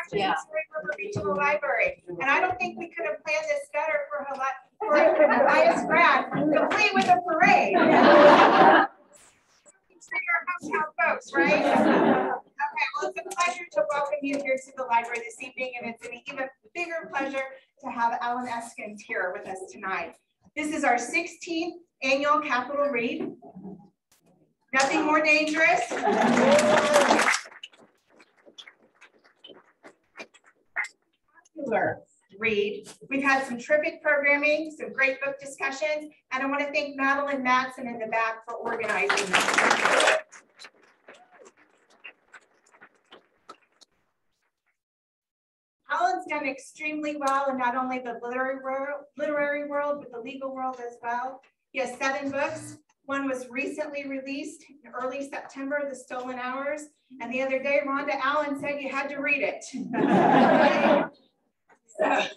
to the Missouri River Regional Library. And I don't think we could have planned this better for her highest grad, complete with a parade. Our hometown folks, right? Okay, well, it's a pleasure to welcome you here to the library this evening, and it's an even bigger pleasure to have Alan Eskens here with us tonight. This is our 16th annual Capital Read. Nothing more dangerous. Read. We've had some terrific programming, some great book discussions, and I want to thank Madeline Matson in the back for organizing them. Alan's done extremely well in not only the literary world, but the legal world as well. He has 7 books. One was recently released in early September, The Stolen Hours, and the other day, Rhonda Allen said you had to read it. And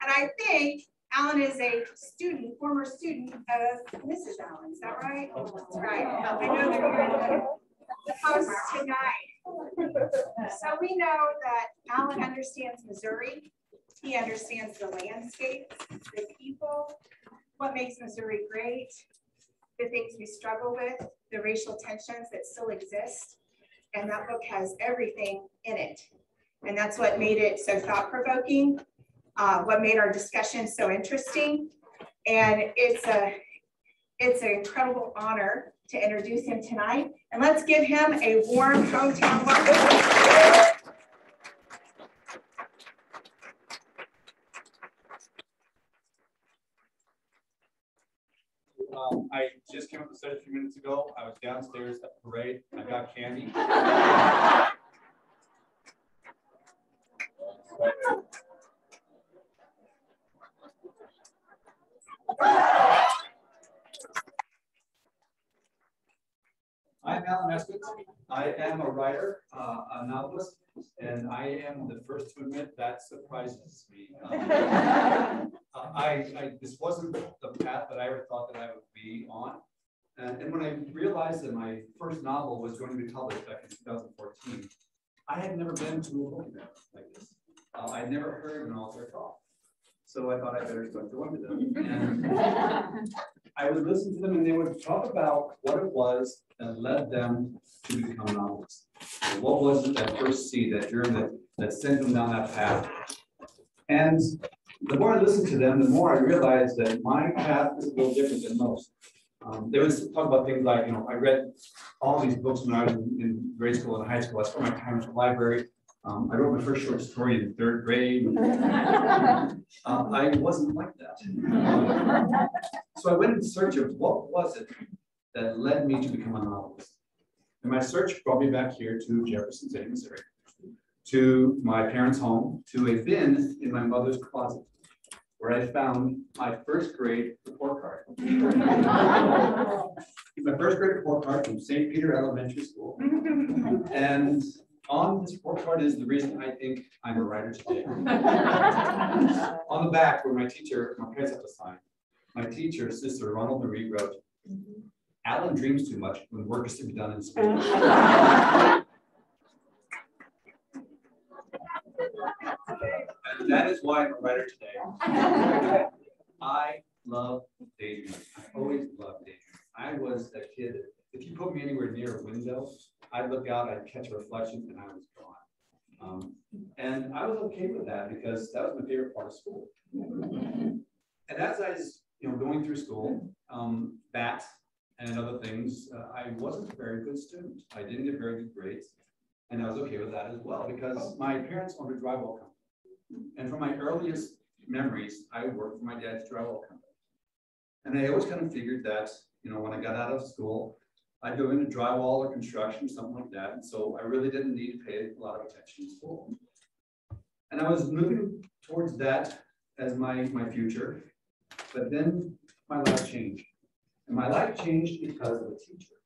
I think Alan is a student, former student of Mrs. Allen. Is that right? That's right. I know they're here in the house tonight. So we know that Alan understands Missouri. He understands the landscape, the people, what makes Missouri great, the things we struggle with, the racial tensions that still exist. And that book has everything in it. And that's what made it so thought-provoking, what made our discussion so interesting. And it's an incredible honor to introduce him tonight. And let's give him a warm hometown welcome. I just came up the stairs a few minutes ago. I was downstairs at the parade. I got candy. I'm Alan Eskens. I am a writer, a novelist, and I am the first to admit that surprises me. This wasn't the path that I ever thought that I would be on. And when I realized that my first novel was going to be published back in 2014, I had never been to a book event like this. I'd never heard an author talk. So I thought I better start going to them. And I would listen to them and they would talk about what it was that led them to become novelists. And what was it that first seed, that germ that sent them down that path? And the more I listened to them, the more I realized that my path is a little different than most. They would talk about things like, I read all these books when I was in grade school and high school. I spent my time at the library. I wrote my first short story in 3rd grade. I wasn't like that. So I went in search of what was it that led me to become a novelist. And my search brought me back here to Jefferson City, Missouri, to my parents' home, to a bin in my mother's closet, where I found my 1st grade report card. My 1st grade report card from St. Peter Elementary School. And on this report card is the reason I think I'm a writer today. On the back, where my parents have to sign, my teacher, Sister Ronald Marie, wrote, "Alan dreams too much when work is to be done in school." And that is why I'm a writer today. I love daydreaming. I always loved daydreaming. I was a kid. If you put me anywhere near a window, I'd look out, I'd catch a reflection, and I was gone. And I was okay with that because that was my favorite part of school. And as I was, going through school, that and other things, I wasn't a very good student. I didn't get very good grades, and I was okay with that as well because my parents owned a drywall company. And from my earliest memories, I worked for my dad's drywall company. And I always kind of figured that, when I got out of school, I'd go into drywall or construction, something like that. And so I really didn't need to pay a lot of attention in school. And I was moving towards that as my future. But then my life changed. And my life changed because of a teacher.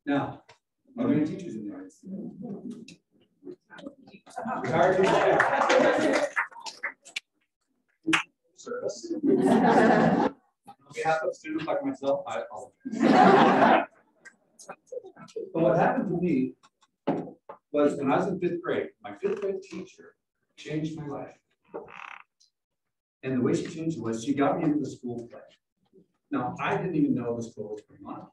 Now, are there any teachers in the audience? Retired teachers. Service. On behalf of students like myself, I apologize. But what happened to me was when I was in 5th grade. My 5th grade teacher changed my life. And the way she changed it was she got me into the school play. Now, I didn't even know the school was going on.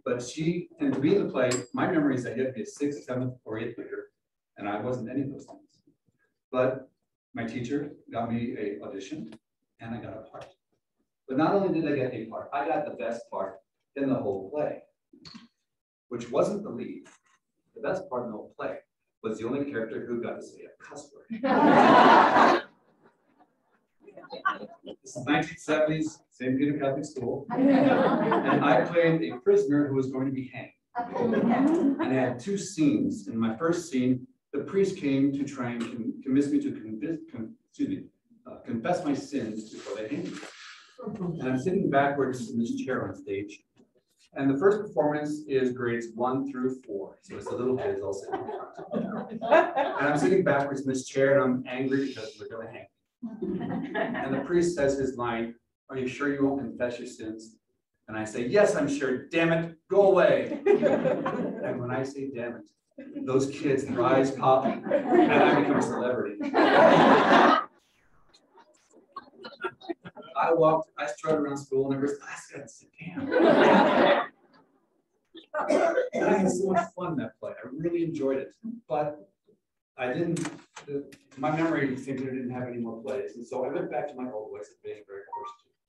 But she, and to be in the play, my memory is that you had to be a 6th, 7th, or 8th grader, and I wasn't any of those things. But my teacher got me an audition, and I got a part. But not only did I get a part, I got the best part in the whole play, which wasn't the lead. The best part in the whole play was the only character who got to say a cuss word. This is 1970s, St. Peter Catholic School, and I played a prisoner who was going to be hanged. And I had 2 scenes. In my first scene, the priest came to try and convince me to confess my sins before they hanged me. And I'm sitting backwards in this chair on stage. And the first performance is grades 1 through 4. So it's the little kids all sitting in front. And I'm sitting backwards in this chair and I'm angry because they're going to hang me. And the priest says his line, "Are you sure you won't confess your sins?" And I say, "Yes, I'm sure. Damn it, go away." And when I say damn it, those kids' eyes pop and I become a celebrity. I strutted around school and everybody's like, "I gotta sit down." And I had so much fun in that play. I really enjoyed it. But I didn't, my memory thinking I didn't have any more plays. And so I went back to my old ways of being a very first student.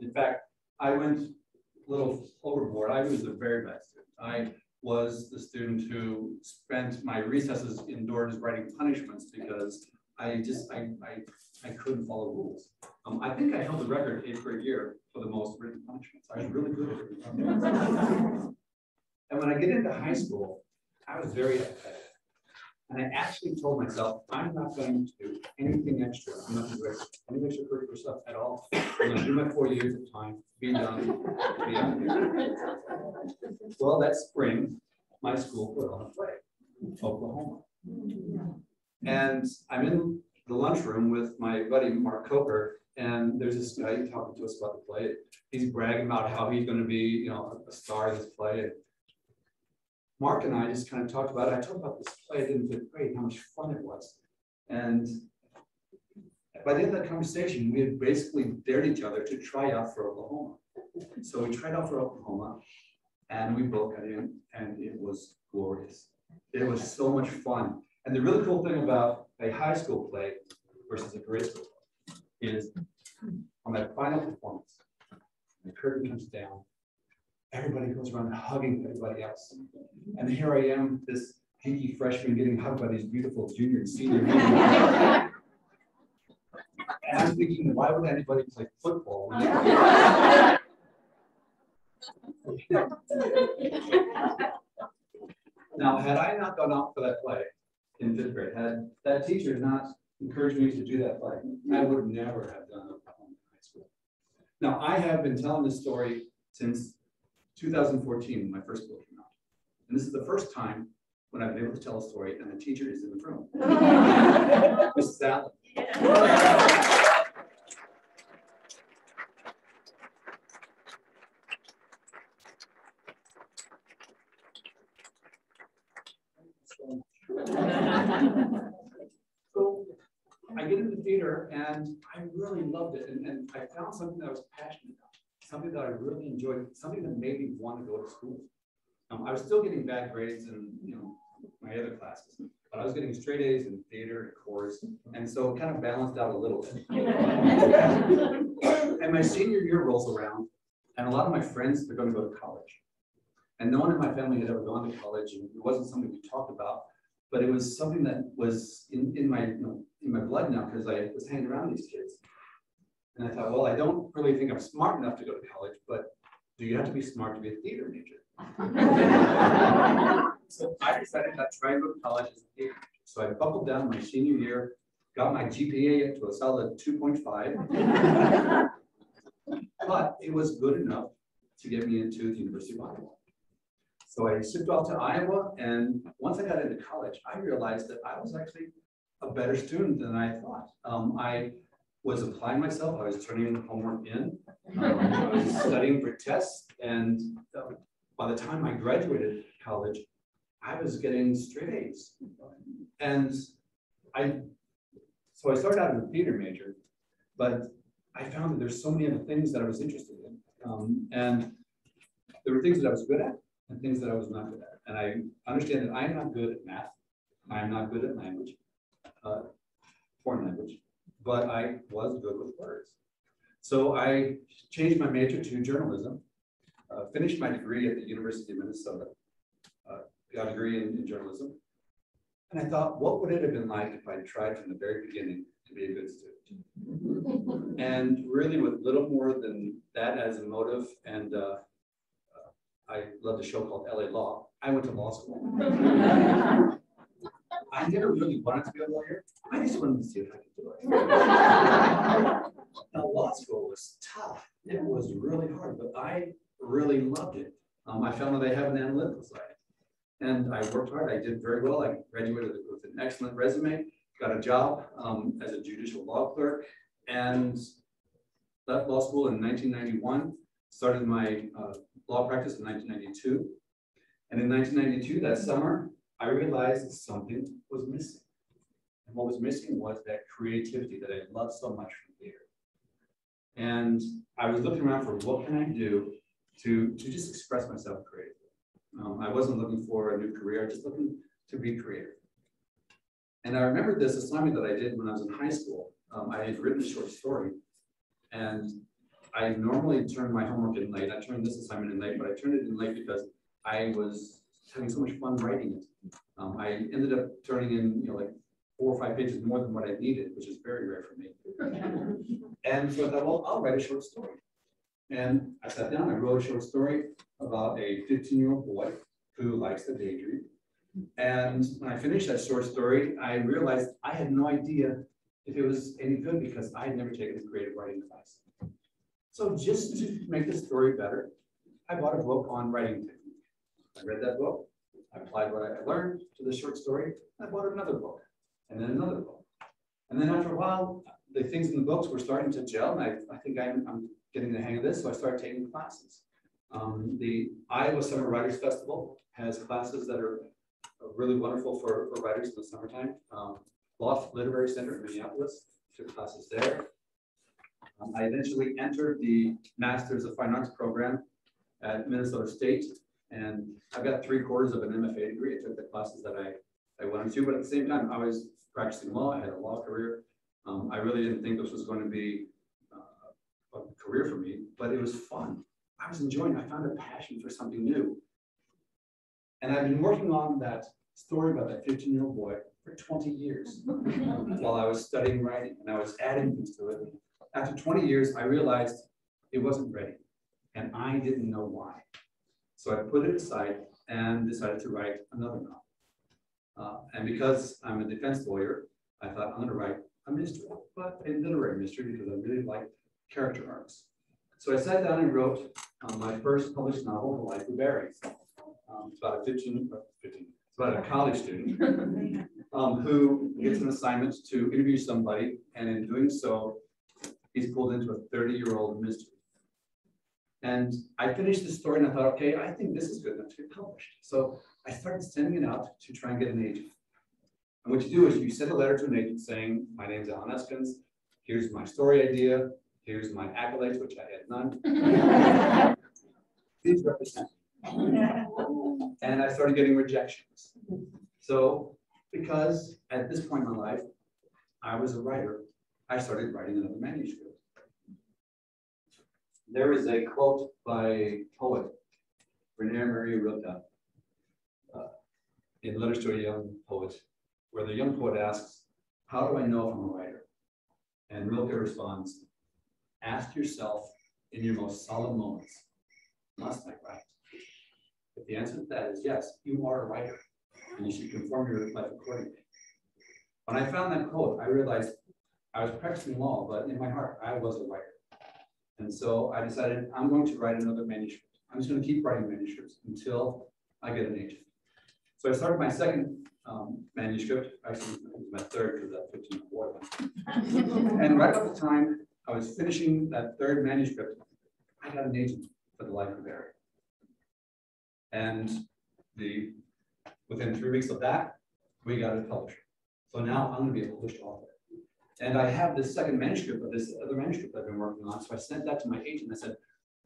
In fact, I went a little overboard. I was the very best student. I was the student who spent my recesses indoors writing punishments because I couldn't follow rules. I think I held the record 8th grade year for the most written punishments. I was really good at it. And when I get into high school, I was very apathetic. And I actually told myself, I'm not going to do anything extra. I'm not going to do any extracurricular stuff at all. I'm going to do my 4 years of time, be done, be out of here. Well, that spring, my school put on a play, Oklahoma. And I'm in the lunchroom with my buddy, Mark Coker, and there's this guy talking to us about the play. He's bragging about how he's going to be, a star of this play. And Mark and I just kind of talked about it. I talked about this play in 5th grade, how much fun it was. And by the end of that conversation, we had basically dared each other to try out for Oklahoma. So we tried out for Oklahoma, and we both got in, and it was glorious. It was so much fun. And the really cool thing about a high school play versus a grade school play is on that final performance, the curtain comes down. Everybody goes around hugging everybody else. And here I am, this geeky freshman getting hugged by these beautiful junior and senior men. And I'm thinking, why would anybody play football? Now, had I not gone out for that play in 5th grade, had that teacher not encouraged me to do that play, I would never have done it in high school. Now, I have been telling this story since 2014, when my first book came out. And this is the first time when I've been able to tell a story and the teacher is in the room. Mrs. Allen. So I get into theater and I really loved it. And I found something that I was passionate about. Something that I really enjoyed, something that made me want to go to school. I was still getting bad grades in my other classes, but I was getting straight A's in theater and chorus, and so it kind of balanced out a little bit. And my senior year rolls around, and a lot of my friends are going to go to college. And no one in my family had ever gone to college, and it wasn't something we talked about, but it was something that was in my blood now because I was hanging around these kids. And I thought, well, I don't really think I'm smart enough to go to college, but do you have to be smart to be a theater major? So I decided to try and go to college as a theater major. So I buckled down my senior year, got my GPA up to a solid 2.5, but it was good enough to get me into the University of Iowa. So I shipped off to Iowa, and once I got into college, I realized that I was actually a better student than I thought. I was applying myself. I was turning homework in. I was studying for tests. And by the time I graduated college, I was getting straight A's. And so I started out as a theater major, but I found that there's so many other things that I was interested in. And there were things that I was good at and things that I was not good at. And I understand that I am not good at math. I am not good at language, foreign language, but I was good with words. So I changed my major to journalism, finished my degree at the University of Minnesota, got a degree in journalism. And I thought, what would it have been like if I tried from the very beginning to be a good student? And really with little more than that as a motive, and I loved a show called LA Law. I went to law school. I never really wanted to be a lawyer. I just wanted to see if I could do it. Now, law school was tough. It was really hard, but I really loved it. I found that I have an analytical side. And I worked hard. I did very well. I graduated with an excellent resume, got a job as a judicial law clerk, and left law school in 1991, started my law practice in 1992. And in 1992, that summer, I realized something was missing. And what was missing was that creativity that I loved so much from theater. And I was looking around for what can I do to just express myself creatively. I wasn't looking for a new career, just looking to be creative. And I remember this assignment that I did when I was in high school. I had written a short story, and I normally turn my homework in late. I turned this assignment in late, but I turned it in late because I was having so much fun writing it. I ended up turning in, like 4 or 5 pages more than what I needed, which is very rare for me. And so I thought, well, I'll write a short story. And I sat down, I wrote a short story about a 15-year-old boy who likes to daydream. And when I finished that short story, I realized I had no idea if it was any good because I had never taken a creative writing class. So just to make the story better, I bought a book on writing technique. I read that book, I applied what I learned to the short story, I bought another book, and then another book. And then after a while, the things in the books were starting to gel, and I think I'm getting the hang of this, so I started taking classes. The Iowa Summer Writers Festival has classes that are really wonderful for writers in the summertime. Loft Literary Center in Minneapolis, took classes there. I eventually entered the Masters of Fine Arts program at Minnesota State, and I've got 3/4 of an MFA degree. I took the classes that I wanted to, but at the same time, I was practicing law. I had a law career. I really didn't think this was going to be a career for me, but it was fun. I was enjoying it. I found a passion for something new. And I've been working on that story about that 15-year-old boy for 20 years while I was studying writing, and I was adding things to it. After 20 years, I realized it wasn't ready, and I didn't know why. So I put it aside and decided to write another novel. And because I'm a defense lawyer, I thought I'm going to write a mystery, but a literary mystery because I really like character arcs. So I sat down and wrote my first published novel, The Life of Barry. It's about a college student who gets an assignment to interview somebody, and in doing so, he's pulled into a 30-year-old mystery. And I finished the story and I thought, okay, I think this is good enough to get published. So I started sending it out to try and get an agent. And what you do is you send a letter to an agent saying, my name's Alan Eskens, here's my story idea, here's my accolades, which I had none. Please represent me. And I started getting rejections. So because at this point in my life, I was a writer, I started writing another manuscript. There is a quote by a poet, Rainier Marie Rilke, in Letters to a Young Poet, where the young poet asks, how do I know if I'm a writer? And Rilke responds, ask yourself in your most solemn moments, must I write? If the answer to that is yes, you are a writer, and you should conform your life accordingly. When I found that quote, I realized I was practicing law, but in my heart, I was a writer. And so I decided I'm going to write another manuscript. I'm just going to keep writing manuscripts until I get an agent. So I started my second manuscript. Actually, it was my third because that 15 boy. And right about the time I was finishing that third manuscript, I got an agent for The Life of Barry. And the Within 3 weeks of that, we got it published. So now I'm going to be a published author. And I have this second manuscript of this other manuscript I've been working on. So I sent that to my agent. I said,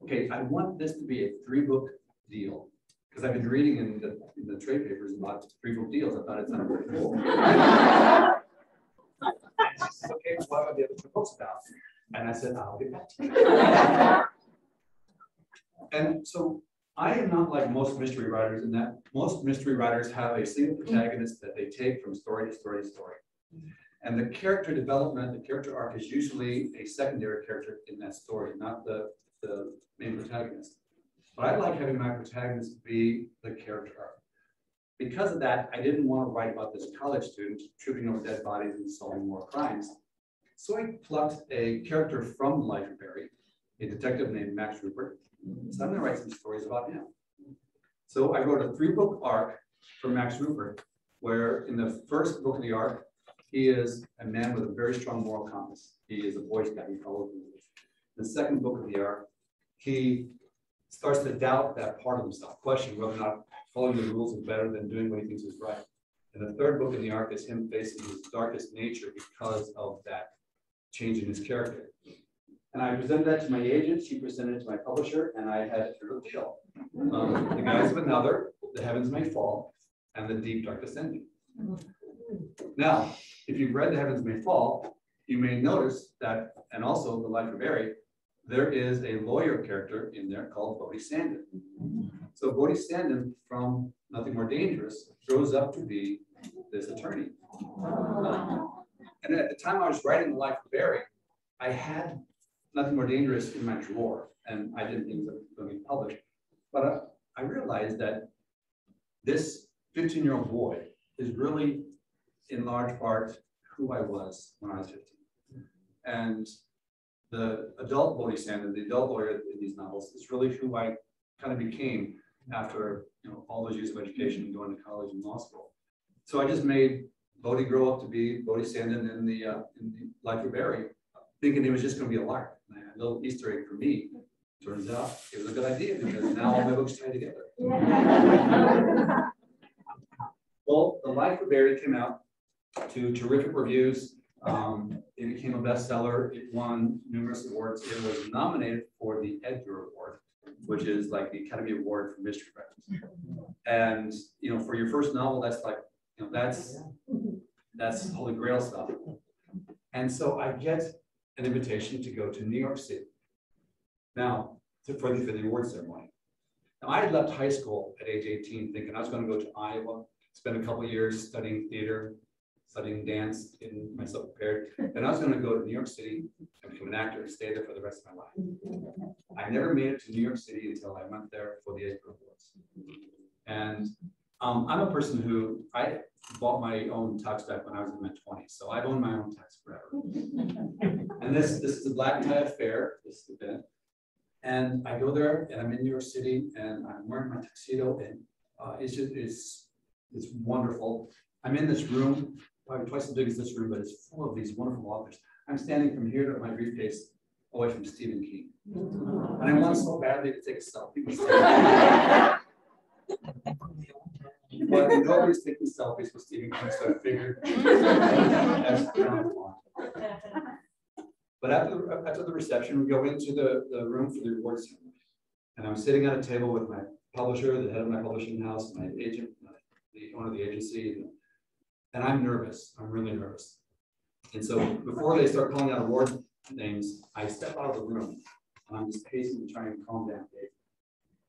okay, I want this to be a 3-book deal. Because I've been reading in the trade papers about 3-book deals. I thought it sounded pretty cool. And she said, okay, what are the other 2 books about? And I said, I'll get back to you. And so I am not like most mystery writers in that most mystery writers have a single protagonist that they take from story to story to story. And the character development, the character arc is usually a secondary character in that story, not the main protagonist. But I like having my protagonist be the character arc. Because of that, I didn't want to write about this college student tripping over dead bodies and solving more crimes. So I plucked a character from the life of Barry, a detective named Max Rupert. So I'm going to write some stories about him. So I wrote a 3-book arc for Max Rupert, where in the first book of the arc, he is a man with a very strong moral compass. He is a Boy Scout. He follows the rules. In the second book of the arc, he starts to doubt that part of himself, question whether or not following the rules is better than doing what he thinks is right. And the third book in the arc is him facing his darkest nature because of that change in his character. And I presented that to my agent, she presented it to my publisher, and I had a real deal. The Guise of Another, The Heavens May Fall, and The Deep Dark Descending. Now, if you've read The Heavens May Fall, you may notice that, and also The Life of Barry, there is a lawyer character in there called Bodie Sandon. So Bodie Sandon, from Nothing More Dangerous, grows up to be this attorney. And at the time I was writing The Life of Barry, I had Nothing More Dangerous in my drawer, and I didn't think it was going to be published. But I realized that this 15-year-old boy is really, in large part, who I was when I was 15. And the adult Bodie Sandon, the adult lawyer in these novels, is really who I kind of became after all those years of education and going to college and law school. So I just made Bodie grow up to be Bodie Sandon in the Life of Barry, thinking it was just going to be a lark. And a little Easter egg for me. Turns out it was a good idea because now all my books tie together. Well, The Life of Barry came out to terrific reviews. It became a bestseller. It won numerous awards. It was nominated for the Edgar Award, which is like the Academy Award for mystery writers. And for your first novel, that's like that's holy grail stuff. And so I get an invitation to go to New York City now for the award ceremony. Now I had left high school at age 18 thinking I was going to go to Iowa, spend a couple of years studying theater, studying dance, getting myself prepared. Then I was going to go to New York City and become an actor and stay there for the rest of my life. I never made it to New York City until I went there for the Edgar Awards. And I'm a person who, I bought my own tux back when I was in my 20s, so I've owned my own tux forever. And this is a black tie affair, this event. And I go there and I'm in New York City and I'm wearing my tuxedo and it's wonderful. I'm in this room, probably twice as big as this room, but it's full of these wonderful authors. I'm standing from here to my briefcase away from Stephen King. And I want so badly to take a selfie with Stephen. But nobody's taking selfies with Stephen King, so I figured that's kind of fun. But after the reception, we go into the room for the awards ceremony. And I'm sitting at a table with my publisher, the head of my publishing house, my agent, the owner of the agency, and I'm nervous. I'm really nervous. And so before they start calling out award names, I step out of the room and I'm just pacing and trying to calm down.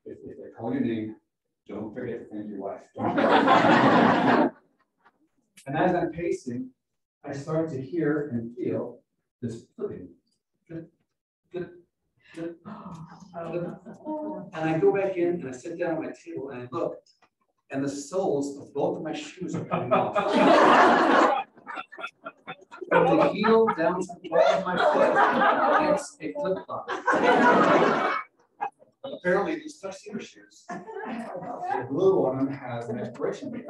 If they call your name, don't forget to thank your wife. And as I'm pacing, I start to hear and feel this flipping. And I go back in and I sit down at my table and I look, and the soles of both of my shoes are coming off. From the heel down to the bottom of my foot, it's a flip-flop. Apparently, these tuxedo shoes, the glue on them has an expiration date.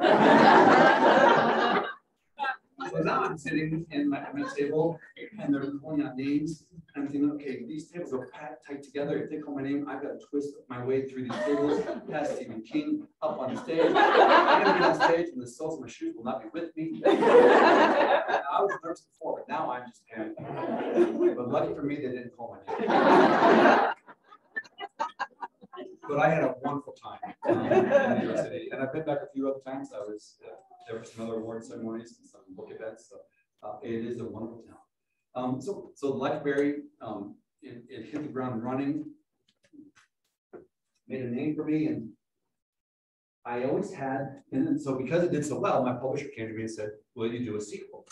So now I'm sitting at my table and they're calling out names. And I'm thinking, okay, these tables are packed tight together. If they call my name, I've got to twist my way through these tables, past Stephen King, up on the stage. I'm going to get on stage and the soles of my shoes will not be with me. I was nervous before, but now I'm just panicking. But lucky for me, they didn't call my name. But I had a wonderful time in New York City, and I've been back a few other times. There were some other award ceremonies and some book events. So it is a wonderful town. So the library, it hit the ground running, made a name for me, and I always had. And then, so because it did so well, my publisher came to me and said, "Will you do a sequel?"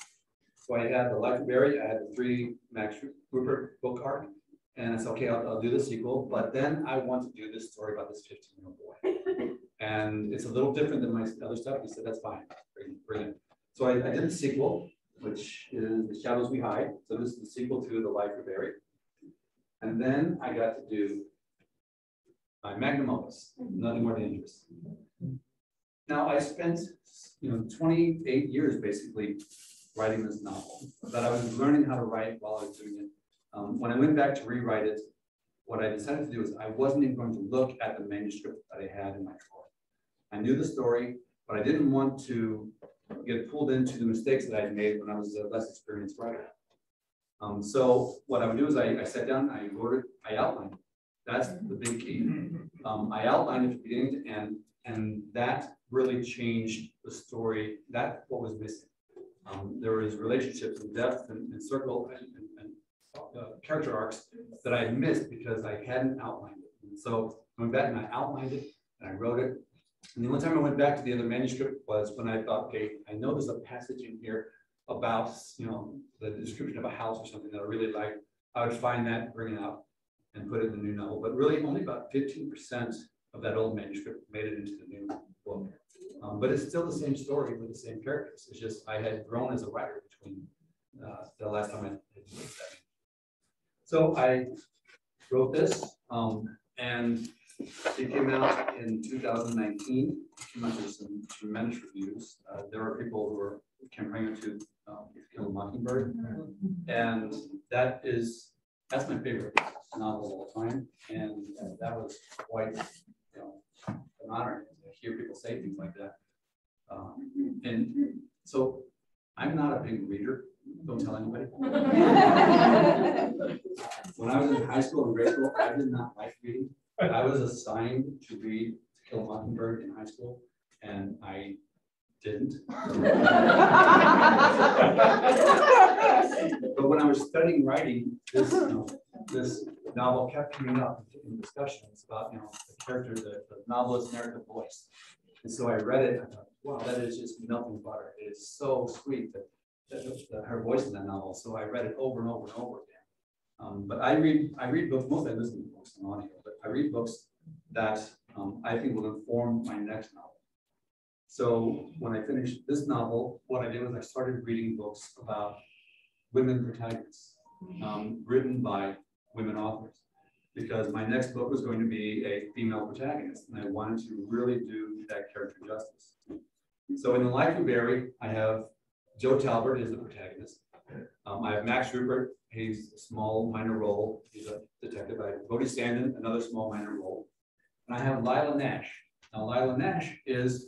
So I had the library, I had the 3 Max Rupert book art. And I said, okay, I'll do the sequel, but then I want to do this story about this 15-year-old boy. And it's a little different than my other stuff. He said, that's fine, brilliant. So I did the sequel, which is The Shadows We Hide. So this is the sequel to The Life of Barry. And then I got to do my magnum opus, Nothing More Dangerous. Now I spent 28 years basically writing this novel, that I was learning how to write while I was doing it. When I went back to rewrite it, what I decided to do is I wasn't even going to look at the manuscript that I had in my drawer. I knew the story, but I didn't want to get pulled into the mistakes that I had made when I was a less experienced writer. So what I would do is I sat down, I wrote it, I outlined it. That's the big key. I outlined it from beginning to end, and that really changed the story. That's what was missing. There was relationships and depth and circle and character arcs that I had missed because I hadn't outlined it. And so I went back and I outlined it and I wrote it. And the only time I went back to the other manuscript was when I thought, okay, I know there's a passage in here about, the description of a house or something that I really like. I would find that, bring it out and put it in the new novel. But really only about 15% of that old manuscript made it into the new book. But it's still the same story with the same characters. It's just I had grown as a writer between the last time I did that. So I wrote this, and it came out in 2019. It came out with some tremendous reviews. There are people who are comparing it to Kill a Mockingbird, and that's my favorite novel of all time. And that was quite an honor to hear people say things like that. And so I'm not a big reader. Don't tell anybody. When I was in high school and grade school, I did not like reading. I was assigned to read To Kill a Mockingbird in high school, and I didn't. But when I was studying writing, this novel kept coming up in discussions about the character, the novelist's narrative voice. And so I read it, and I thought, wow, that is just melting butter. It is so sweet that her voice in that novel. So I read it over and over and over again. But I read books, mostly I listen to books on audio, but I read books that I think will inform my next novel. So when I finished this novel, what I did was I started reading books about women protagonists, written by women authors, because my next book was going to be a female protagonist, and I wanted to really do that character justice. So in The Life of Barry, I have Joe Talbot is the protagonist. I have Max Rupert, he's a small minor role, he's a detective. I have Bodie Standen, another small minor role. And I have Lila Nash. Now Lila Nash is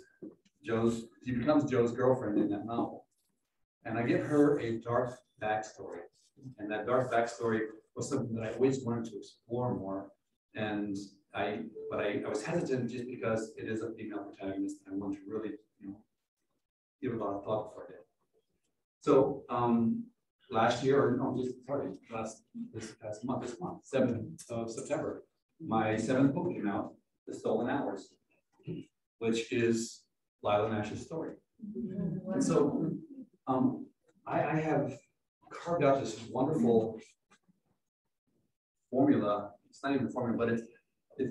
she becomes Joe's girlfriend in that novel. And I give her a dark backstory. And that dark backstory was something that I always wanted to explore more. And I was hesitant just because it is a female protagonist, and I want to really, give a lot of thought for it. So last year, or no, this month, 7th of September, my 7th book came out, The Stolen Hours, which is Lila Nash's story. And so I have carved out this wonderful formula. It's not even a formula, but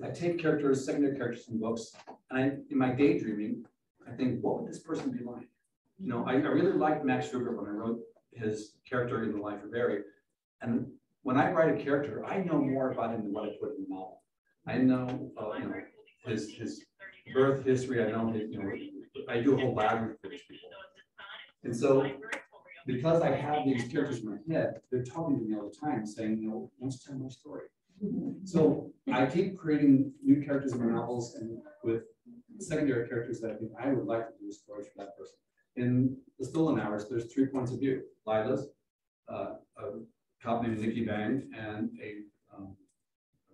I take characters, secondary characters from books, and in my daydreaming, I think, what would this person be like? I really liked Max Rupert when I wrote his character in The Life of Barry. And when I write a character, I know more about him than what I put in the novel. I know, his birth history. I know his, I do a whole biography for these people. And so because I have these characters in my head, they're talking to me all the time saying, you know, why don't you tell my story? So I keep creating new characters in my novels and with secondary characters that I think I would like to do a story for that person. In The Stolen Hours, there's 3 points of view. Lila's, a cop named Nikki Bang, and a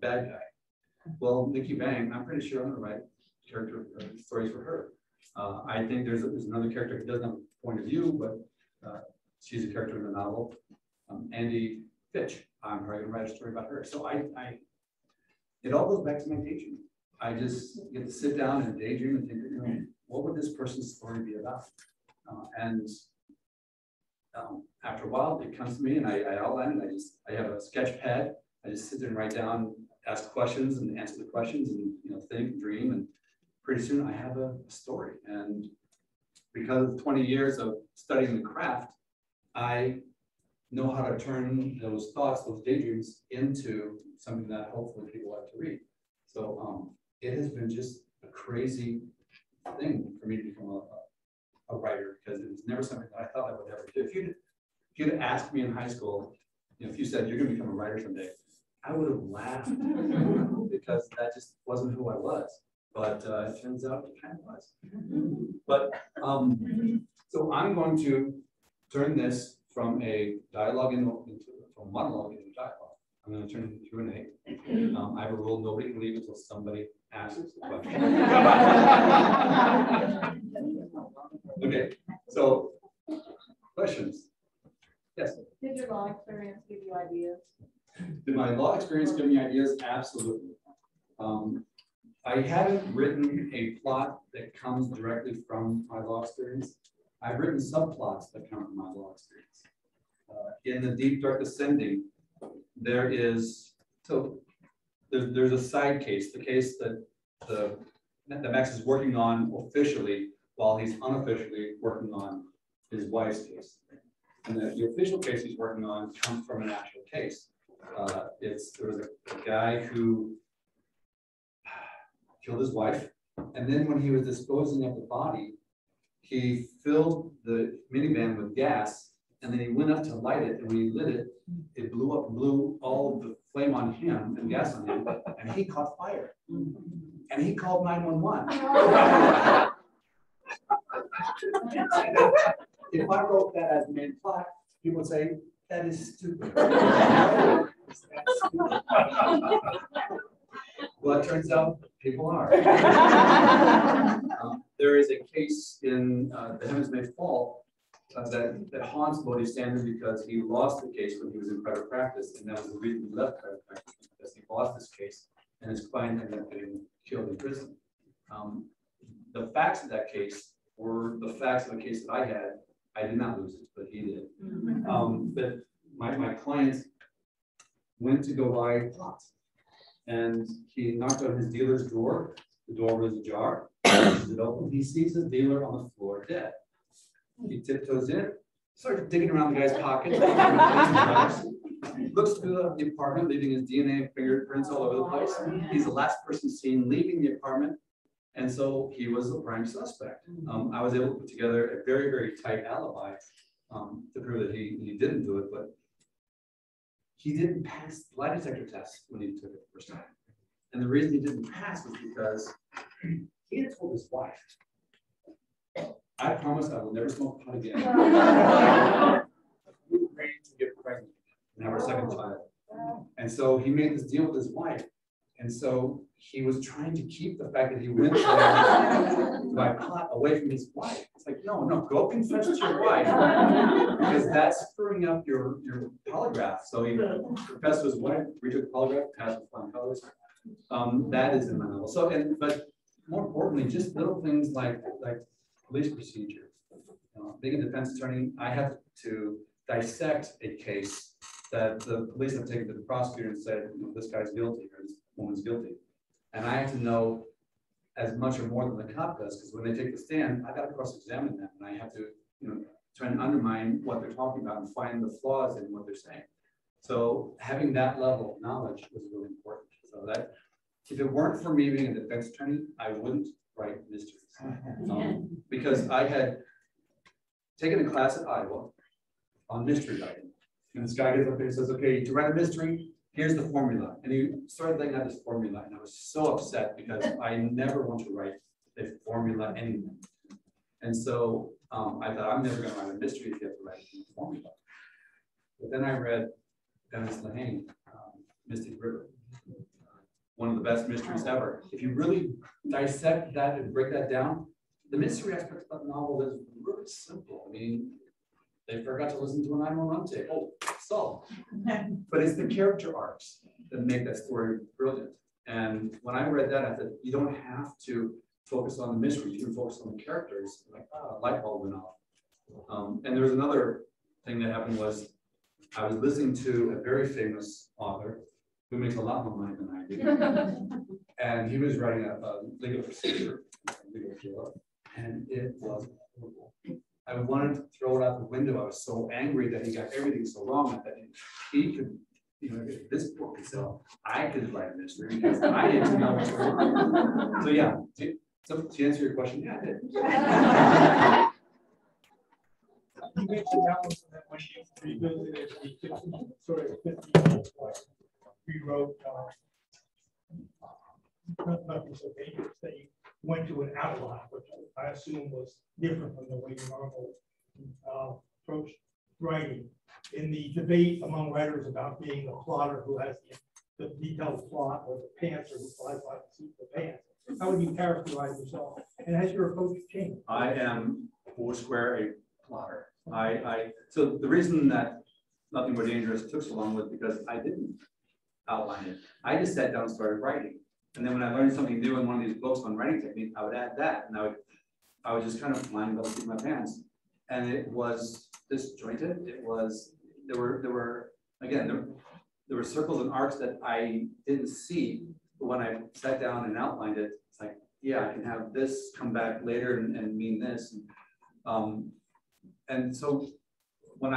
bad guy. Well, Nikki Bang, I'm pretty sure I'm gonna write character stories for her. I think there's another character who doesn't have a point of view, but she's a character in the novel. Andy Fitch, I'm probably gonna write a story about her. So it all goes back to my daydream. I just get to sit down and daydream and think, you know, what would this person's story be about? After a while, it comes to me and I outline it. I have a sketch pad. I just sit there and write down, ask questions and answer the questions and, you know, think, dream, and pretty soon I have a story. And because of 20 years of studying the craft, I know how to turn those thoughts, those daydreams, into something that hopefully people like to read. So it has been just a crazy thing for me to become a writer, because it was never something that I thought I would ever do. If you'd asked me in high school, you know, if you said you're going to become a writer someday, I would have laughed because that just wasn't who I was. But it turns out it kind of was. But so I'm going to turn this from a dialogue from monologue into dialogue. I'm going to turn it into Q&A. I have a rule: nobody can leave until somebody asks a question. Okay, so questions? Yes. Did your law experience give you ideas? Did my law experience give me ideas? Absolutely. I haven't written a plot that comes directly from my law experience. I've written subplots that come from my law experience. In The Deep Dark Ascending, there's a side case, the case that Max is working on officially while he's unofficially working on his wife's case. And the official case he's working on comes from an actual case. There was a guy who killed his wife, and then when he was disposing of the body, he filled the minivan with gas, and then he went up to light it, and when he lit it, it blew up and blew all of the flame on him and gas on him, and he caught fire. And he called 911. If I wrote that as the main plot, people would say, that is stupid. Well, it turns out people are. There is a case in The Heavens May Fall that haunts Bodhi Standard because he lost the case when he was in private practice, and that was the reason he left private practice, because he lost this case and his client ended up getting killed in prison. The facts of that case were the facts of the case that I had. I did not lose it, but he did. But my client went to go buy pot, and he knocked on his dealer's door. The door was ajar. He pushes it open. He sees his dealer on the floor dead. He tiptoes in, starts digging around the guy's pocket, looks through the apartment, leaving his DNA and fingerprints all over the place. He's the last person seen leaving the apartment, and so he was a prime suspect. I was able to put together a very, very tight alibi to prove that he didn't do it, but he didn't pass the lie detector test when he took it the first time. And the reason he didn't pass was because he had told his wife, I promise I will never smoke pot again. We were ready to get pregnant and have our second child. And so he made this deal with his wife. And so he was trying to keep the fact that he went there to buy pot away from his wife. It's like, no, go confess to your wife, because that's screwing up your polygraph. So he confessed to his wife, retook the polygraph, passed with flying colors. That is in my novel. So, but more importantly, just little things like police procedure. Being a defense attorney, I have to dissect a case that the police have taken to the prosecutor and said, you know, this guy's guilty or this woman's guilty. And I have to know as much or more than the cop does, because when they take the stand, I got to cross-examine them, and I have to, you know, try and undermine what they're talking about and find the flaws in what they're saying. So having that level of knowledge was really important. So that if it weren't for me being a defense attorney, I wouldn't write mysteries. Because I had taken a class at Iowa on mystery writing. And this guy gets up there and says, okay, to write a mystery, here's the formula. And he started laying out this formula, and I was so upset because I never want to write a formula anyway. And so I thought, I'm never going to write a mystery if you have to write a formula. But then I read Dennis Lehane, Mystic River, one of the best mysteries ever. If you really dissect that and break that down, the mystery aspect of the novel is really simple. I mean, they forgot to listen to a 911 tape. Oh, solved. But it's the character arcs that make that story brilliant. And when I read that, I said, you don't have to focus on the mystery. You can focus on the characters. Like, light bulb went off. And there was another thing that happened was I was listening to a very famous author who makes a lot more money than I do. And he was writing a legal procedure, and it was horrible. I wanted to throw it out the window. I was so angry that he got everything so wrong that he could, you know, if this book could sell, I could write a mystery because I didn't know what's going on. So yeah, to answer your question, yeah, I did. You mentioned that when you revisited the 50, sort of 50 rewrote Nothing So Dangerous, that you went to an outline, which I assume was different from the way you normally approach writing. In the debate among writers about being a plotter who has the detailed plot, or the pantser who flies by the seat of the pants, how would you characterize yourself? And has your approach changed? I am foursquare a plotter. So the reason that Nothing More Dangerous took so long was because I didn't outline it. I just sat down and started writing. And then when I learned something new in one of these books on writing technique, I would add that. And I would just kind of flying by the seat of my pants. And it was disjointed. There were circles and arcs that I didn't see. But when I sat down and outlined it, it's like, yeah, I can have this come back later and mean this. And so when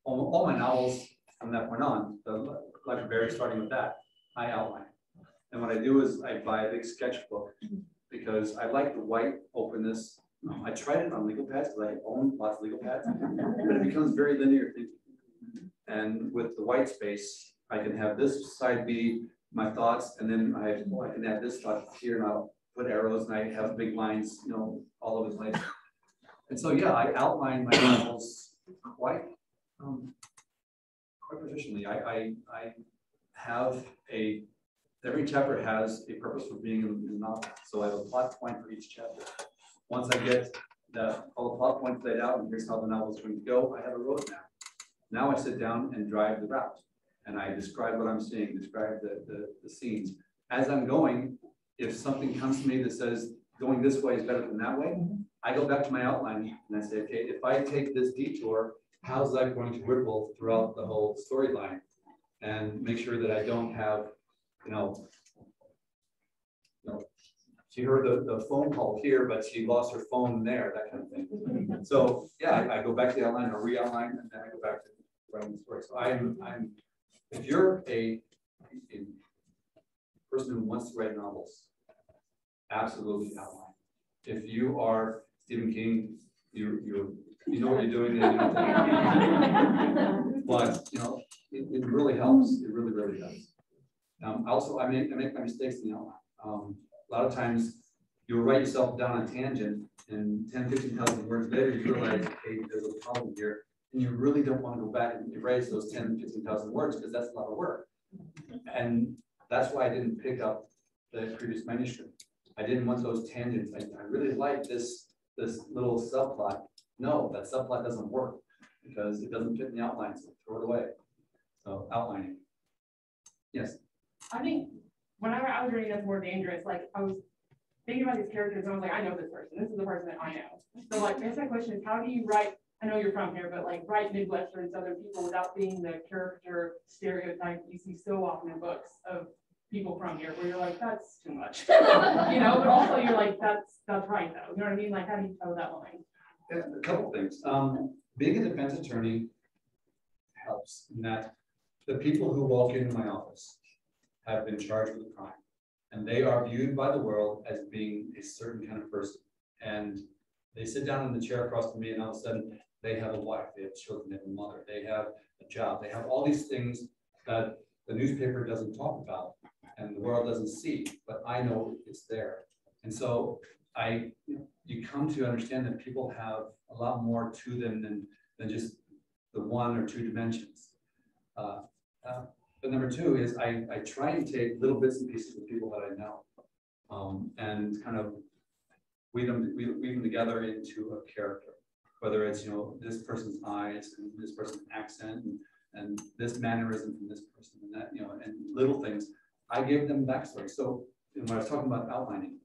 all my novels from that point on, the Library, starting with that, I outline. And what I do is I buy a big sketchbook because I like the white openness. I tried it on legal pads because I own lots of legal pads, but it becomes very linear thinking. And with the white space, I can have this side be my thoughts, and then I can have this thought here, and I'll put arrows, and I have big lines, you know, all over the place. And so, yeah, I outline my novels quite proficiently. I have every chapter has a purpose for being in the novel. So I have a plot point for each chapter. Once I get all the plot points laid out, and here's how the novel is going to go, I have a roadmap. Now I sit down and drive the route, and I describe what I'm seeing, describe the scenes. As I'm going, if something comes to me that says going this way is better than that way, I go back to my outline and I say, okay, if I take this detour, how's that going to ripple throughout the whole storyline, and make sure that I don't have, she heard the phone call here, but she lost her phone there, that kind of thing. So yeah, I go back to the outline or re-outline, and then I go back to writing the story. So I'm if you're a person who wants to write novels, absolutely outline. If you are Stephen King, you know what you're doing, but it really helps. It really does. Also, I make my mistakes in the outline. A lot of times you'll write yourself down a tangent, and 10, 15,000 words later, you realize, hey, there's a problem here. And you really don't want to go back and erase those 10, 15,000 words because that's a lot of work. And that's why I didn't pick up the previous manuscript. I didn't want those tangents. I really like this little subplot. No, that subplot doesn't work because it doesn't fit in the outline, so throw it away. So outlining. Yes. I think whenever I was reading Nothing More Dangerous, like I was thinking about these characters, and I was like, I know this person. This is the person that I know. So like, I guess my question is, how do you write? I know you're from here, but like write Midwestern Southern people without being the character stereotype you see so often in books of people from here, where you're like, that's too much, but also you're like, that's right though. You know what I mean? Like, how do you toe that line? Yeah, a couple of things. Being a defense attorney helps in that the people who walk into my office have been charged with a crime, and they are viewed by the world as being a certain kind of person. And they sit down in the chair across from me, and all of a sudden, They have a wife, they have children, they have a mother, they have a job, they have all these things that the newspaper doesn't talk about and the world doesn't see, but I know it's there. And so you come to understand that people have a lot more to them than just the one or two dimensions. But number two is I try and take little bits and pieces of people that I know, and kind of weave them together into a character. Whether it's, this person's eyes and this person's accent and this mannerism from this person and that, and little things, I give them backstory. So when I was talking about outlining,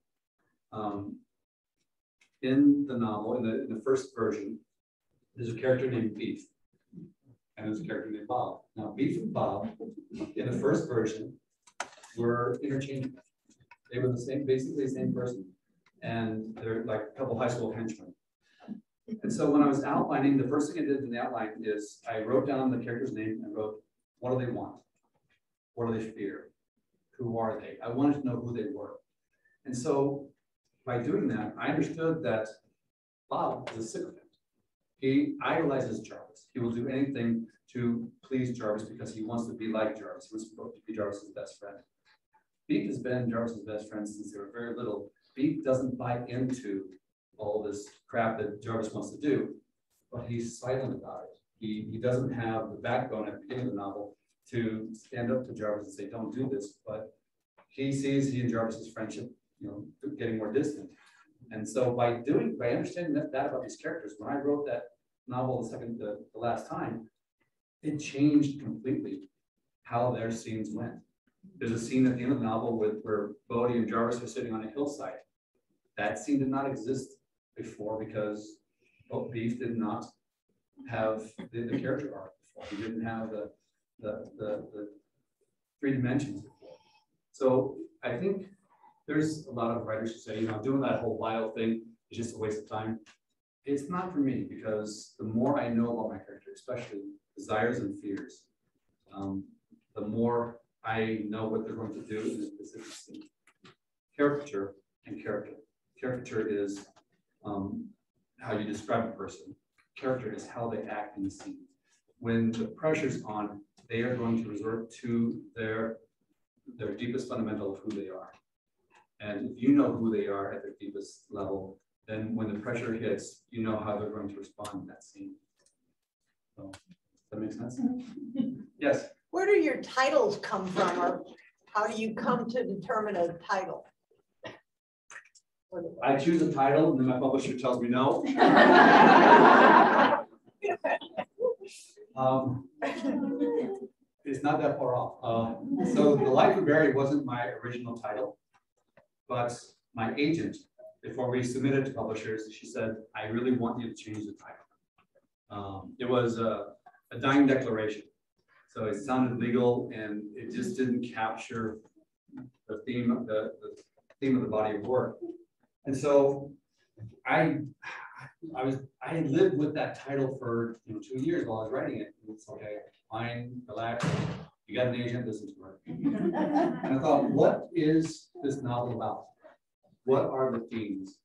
in the novel, in the first version, there's a character named Beef, and there's a character named Bob. Now, Beef and Bob, in the first version, were interchangeable. They were basically the same person, and they're like a couple high school henchmen. And so when I was outlining, the first thing I did in the outline is I wrote down the character's name and wrote, what do they want? What do they fear? Who are they? I wanted to know who they were. And so by doing that, I understood that Bob is a sycophant. He idolizes Jarvis. He will do anything to please Jarvis because he wants to be like Jarvis. He wants to be Jarvis's best friend. Beef has been Jarvis's best friend since they were very little. Beef doesn't buy into all this crap that Jarvis wants to do, but he's silent about it. He doesn't have the backbone at the beginning of the novel to stand up to Jarvis and say, don't do this, but he sees he and Jarvis's friendship, getting more distant. And so by understanding that about these characters, when I wrote that novel the last time, it changed completely how their scenes went. There's a scene at the end of the novel where Bodhi and Jarvis are sitting on a hillside. That scene did not exist before because Beef did not have the character arc before. He didn't have the three dimensions before. So I think there's a lot of writers who say, doing that whole bio thing is just a waste of time. It's not for me because the more I know about my character, especially desires and fears, the more I know what they're going to do in a specific scene. Caricature and character. Caricature is how you describe a person. Character is how they act in the scene. When the pressure's on, they are going to resort to their deepest fundamental of who they are. And if you know who they are at their deepest level, then when the pressure hits, you know how they're going to respond in that scene. So, does that make sense? Yes? Where do your titles come from, or how do you come to determine a title? I choose a title, and then my publisher tells me no. It's not that far off. So The Life of Barry wasn't my original title, but my agent, before we submitted to publishers, she said, I really want you to change the title. It was a dying declaration. So it sounded legal, and it just didn't capture the theme of the body of work. And so I lived with that title for 2 years while I was writing it. It's okay, fine, relax. You got an agent, listen to her. And I thought, what is this novel about? What are the themes?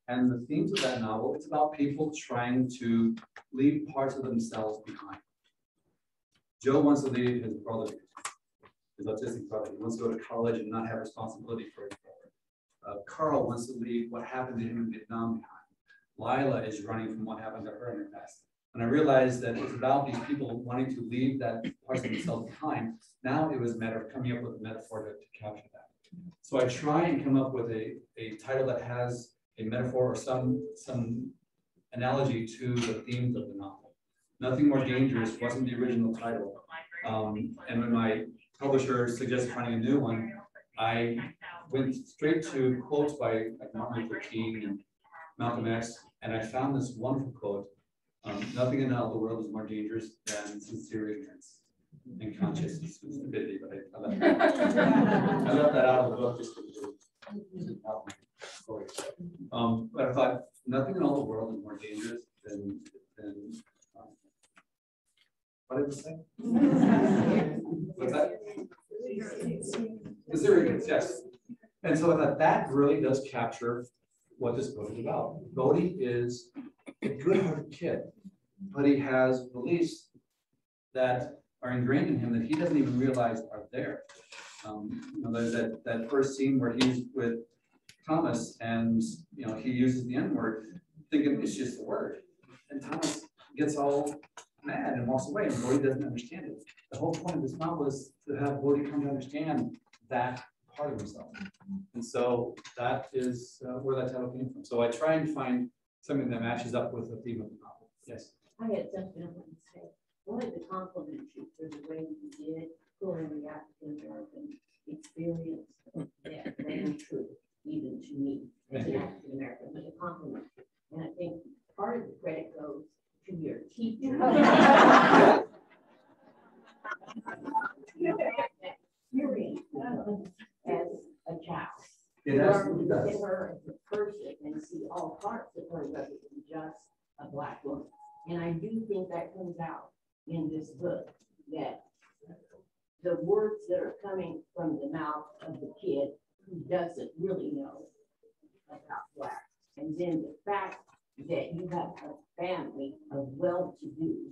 And the themes of that novel, it's about people trying to leave parts of themselves behind. Joe wants to leave his brother, his autistic brother. He wants to go to college and not have responsibility for his brother. Carl wants to leave what happened to him in Vietnam behind. Lila is running from what happened to her in the past. And I realized that it's about these people wanting to leave that parts of themselves behind. Now it was a matter of coming up with a metaphor to capture that. So I try and come up with a title that has a metaphor or some analogy to the themes of the novel. Nothing More Dangerous wasn't the original title. And when my publisher suggested finding a new one, I went straight to quotes by Martin Luther King and Malcolm X, and I found this wonderful quote: "Nothing in all the world is more dangerous than sincere ignorance and conscious stupidity." But I left that out of the book just to help my story. But I thought nothing in all the world is more dangerous than what did it say? What's that? Missouri, yes. And so I thought that really does capture what this book is about. Bodhi is a good-hearted kid. but he has beliefs that are ingrained in him that he doesn't even realize are there. You know, there's that first scene where he's with Thomas and, you know, he uses the N-word thinking it's just a word. And Thomas gets all mad and walks away, and Bodhi doesn't understand it. The whole point of this novel is to have Bodhi come to understand that part of himself. And so that is where that title came from. So I try and find something that matches up with the theme of the novel. Yes. I had something I want to say. I wanted to compliment you for the way you did pulling the African American experience that ran true, even to me as an African American, but a compliment. And I think part of the credit goes to your teacher. Experience as a child. It absolutely does. Look at her as a person and see all parts of her rather than just a Black woman. And I do think that comes out in this book, that the words that are coming from the mouth of the kid who doesn't really know about Black, and then the fact that you have a family of well-to-do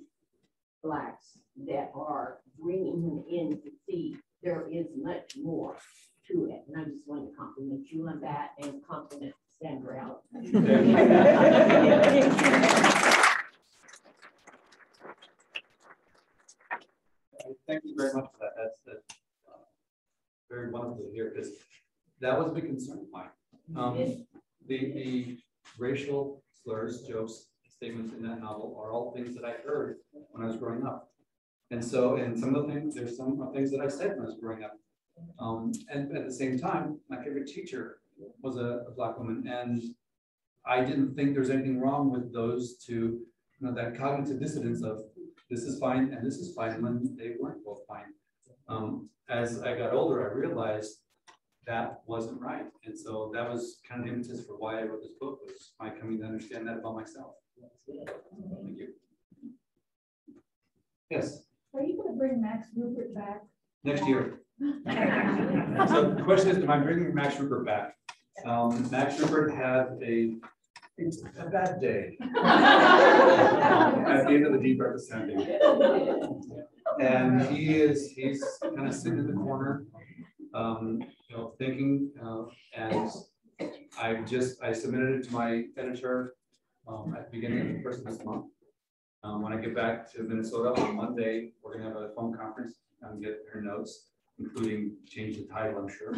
Blacks that are bringing him in to see there is much more to it. And I just want to compliment you on that and compliment Sandra out. Thank you very much for that. That's very wonderful to hear, because that was a big concern of mine. The racial slurs, jokes, statements in that novel are all things that I heard when I was growing up. And so, and some of the things, there's some things that I said when I was growing up. And at the same time, my favorite teacher was a Black woman, and I didn't think there's anything wrong with those two, you know, that cognitive dissonance of this is fine and this is fine when they weren't both fine. As I got older, I realized that wasn't right. And so that was kind of the impetus for why I wrote this book, was my coming to understand that about myself. Thank you. Yes? Are you going to bring Max Rupert back? Next year. So the question is, am I bringing Max Rupert back? Max Rupert had a bad day at the end of the deep breakfast Sunday. And he's kind of sitting in the corner, you know, thinking, and I submitted it to my editor at the beginning of the first of this month. When I get back to Minnesota on Monday, we're gonna have a phone conference and get her notes, including change the title, I'm sure.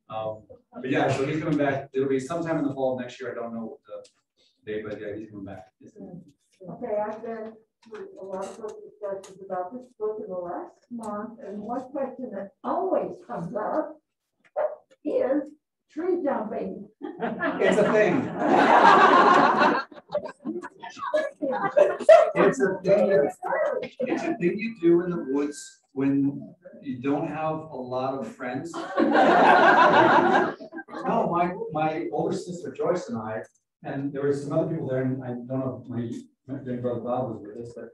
But yeah, so he's coming back. It'll be sometime in the fall of next year. I don't know what the day, but yeah, he's coming back. Okay, I've been through a lot of book discussions about this book in the last month, and one question that always comes up is tree jumping. It's a thing. It's a thing. It's a thing you do in the woods when you don't have a lot of friends. No, my older sister Joyce and I, and there were some other people there, and I don't know if my big brother Bob was with us, but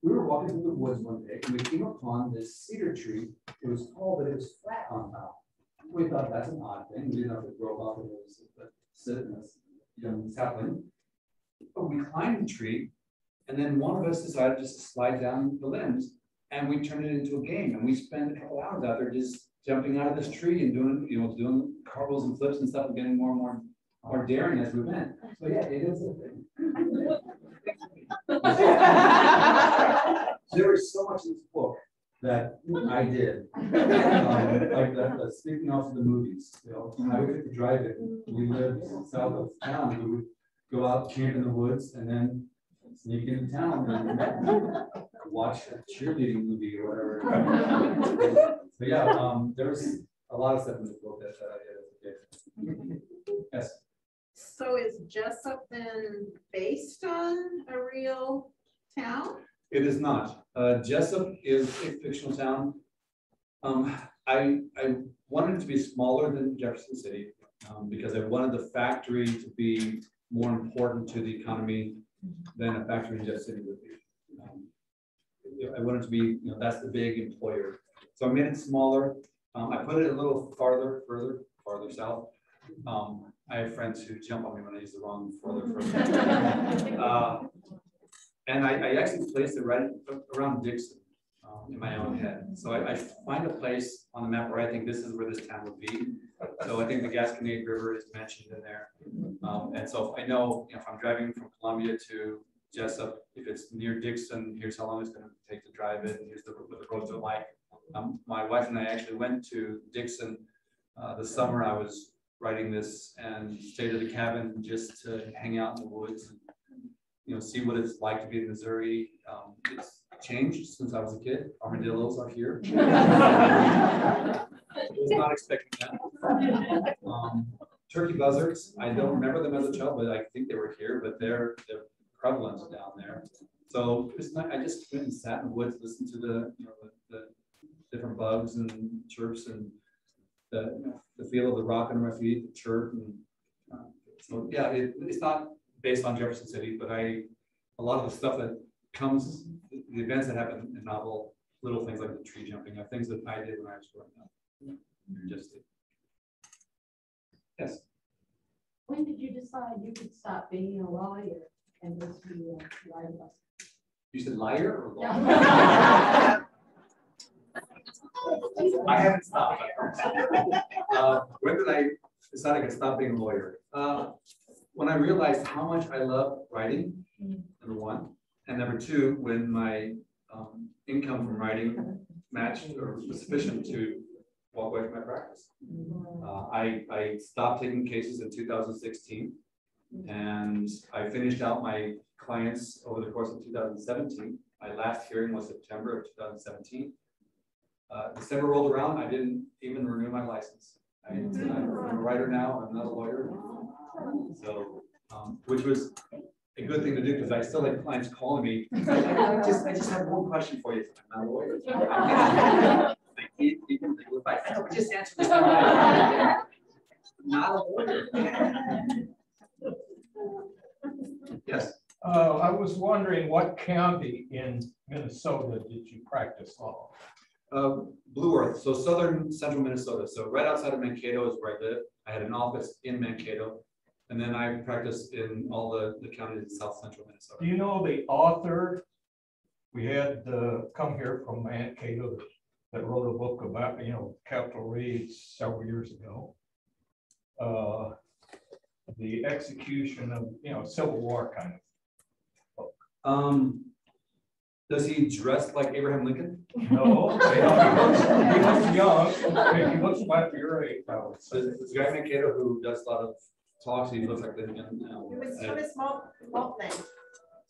we were walking through the woods one day and we came upon this cedar tree. It was tall, but it was flat on top. We thought that's an odd thing. We didn't know if it broke off, it was sit in this young sapling. But we climbed the tree, and then one of us decided just to slide down the limbs, and we turned it into a game. And we spent a couple hours out there just jumping out of this tree and doing cartwheels and flips and stuff, and getting more and more daring as we went. So yeah, it is a thing. There was so much in this book that I did. Like speaking off of the movies, you know, I would get to drive it. We lived south of town. We would go out, camp in the woods, and then sneak into town and watch a cheerleading movie or whatever. So yeah, there was a lot of stuff in this book that I did as a kid. Yes. So is Jessup then based on a real town? It is not. Jessup is a fictional town. I wanted it to be smaller than Jefferson City because I wanted the factory to be more important to the economy than a factory in Jeff City would be. I wanted to be, that's the big employer. So I made it smaller. I put it a little farther south. I have friends who jump on me when I use the wrong four-letter first. And I actually placed it right around Dixon in my own head. So I find a place on the map where I think this is where this town would be. So I think the Gasconade River is mentioned in there. And so I know, if I'm driving from Columbia to Jessup, if it's near Dixon, here's how long it's going to take to drive it, and here's what the roads are like. My wife and I actually went to Dixon the summer I was writing this and stayed at a cabin just to hang out in the woods and see what it's like to be in Missouri. It's changed since I was a kid. Armadillos are here. I was not expecting that. Turkey buzzards, I don't remember them as a child, but I think they were here, but they're prevalent down there. So it's not, I just went and sat in the woods, listened to the different bugs and chirps and the feel of the rock under my feet, the chirp. And so yeah, it's not based on Jefferson City, but a lot of the stuff that comes, the events that happen in the novel, little things like the tree jumping, are things that I did when I was growing up. Just did. Yes. When did you decide you could stop being a lawyer and just be a writer? You said liar or lawyer? No. I haven't stopped. When did I decide I could stop being a lawyer? When I realized how much I love writing, number one, and number two, when my income from writing matched or was sufficient to walk away from my practice. I stopped taking cases in 2016, and I finished out my clients over the course of 2017. My last hearing was September of 2017. December rolled around, I didn't even renew my license. I'm a writer now, I'm not a lawyer. So, which was a good thing to do because I still had clients calling me. I just have one question for you. I'm not a lawyer. I know, just answer this. Not a lawyer. Yes. I was wondering what county in Minnesota did you practice law? Blue Earth, so southern central Minnesota. So right outside of Mankato is where I live. I had an office in Mankato, and then I practiced in all the counties in south central Minnesota. Do you know the author? We had come here from Mankato that wrote a book about, capital raids several years ago. The execution of, Civil War kind of book. Does he dress like Abraham Lincoln? No, he looks young. He looks like your age. This guy in Mankato who does a lot of talks, he looks like Lincoln. It was Thomas Maltman.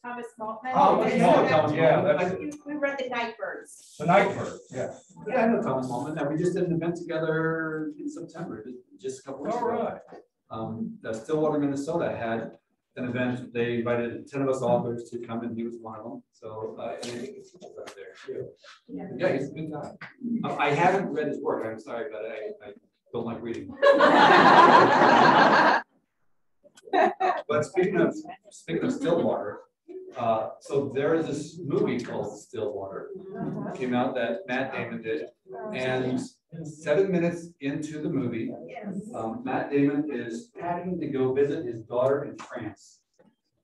Thomas Maltman. Thomas Maltman, yeah. We read the Nightbirds. The Nightbird, yeah. Yeah, I know Thomas Maltman. We just did an event together in September, just a couple weeks ago. All right. Stillwater, Minnesota had an event. They invited 10 of us authors to come, and he was one of them. So and I think it's up there too. Yeah, he's a good guy. I haven't read his work. I'm sorry, but I don't like reading. But speaking of Stillwater, so there is this movie called Stillwater. Came out that Matt Damon did, and 7 minutes into the movie, Matt Damon is packing to go visit his daughter in France.